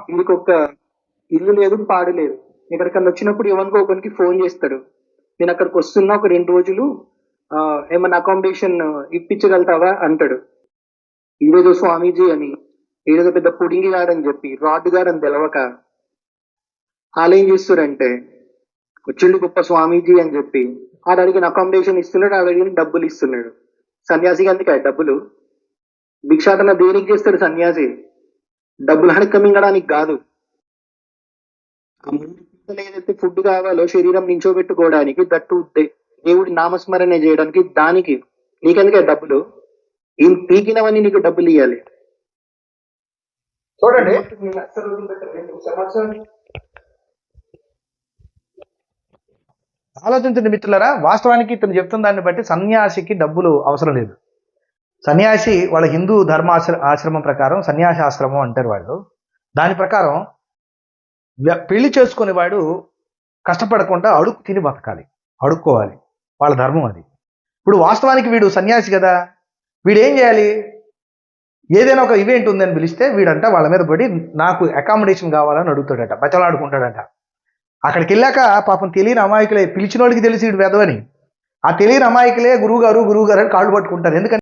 వీడికి ఒక్క ఇల్లు లేదు, పాడు లేదు. ఎక్కడికన్నా వచ్చినప్పుడు ఎవరికో ఒకరికి ఫోన్ చేస్తాడు, నేను అక్కడికి వస్తున్నా, ఒక 2 రోజులు ఏమన్నా అకామిడేషన్ ఇప్పించగలుగుతావా అంటాడు. ఈరోజు స్వామీజీ అని ఏదో పెద్ద పుడింగి గాడని చెప్పి రాడ్ గాడని తెలవక వాళ్ళు ఏం చేస్తారంటే వచ్చిండు గొప్ప స్వామీజీ అని చెప్పి ఆడ అడిగిన అకామిడేషన్ ఇస్తున్నాడు, ఆడ అడిగిన డబ్బులు ఇస్తున్నాడు. సన్యాసికి అందుకే డబ్బులు. భిక్షాటన దేనికి చేస్తాడు సన్యాసి? డబ్బులు అడక్క మింగడానికి కాదు. ఆ 3 ఏదైతే ఫుడ్ కావాలో శరీరం నించోబెట్టుకోవడానికి, దట్టు దేవుడి నామస్మరణ చేయడానికి, దానికి నీకెందుకే డబ్బులు? ఏం పీకినవన్నీ నీకు డబ్బులు ఇవ్వాలి. చూడండి, ఆలోచించండి మిత్రులారా. వాస్తవానికి ఇతను చెప్తున్న దాన్ని బట్టి సన్యాసికి డబ్బులు అవసరం లేదు. సన్యాసి వాళ్ళ హిందూ ఆశ్రమం ప్రకారం సన్యాసాశ్రమం అంటారు వాళ్ళు. దాని ప్రకారం పెళ్లి చేసుకునేవాడు కష్టపడకుండా అడుగు తిని బతకాలి, అడుక్కోవాలి, వాళ్ళ ధర్మం అది. ఇప్పుడు వాస్తవానికి వీడు సన్యాసి కదా, వీడు ఏం చేయాలి? ఏదైనా ఒక ఈవెంట్ ఉందని పిలిస్తే వీడంట వాళ్ళ మీద పడి నాకు అకామిడేషన్ కావాలని అడుగుతాడట, బతలాడుకుంటాడట. అక్కడికి వెళ్ళాక పాపం తెలియని అమాయకులే, పిలిచిన వాడికి తెలిసి వీడు వెదవని, ఆ తెలియని అమాయకులే గురువుగారు అని కాళ్ళు పట్టుకుంటారు. ఎందుకంటే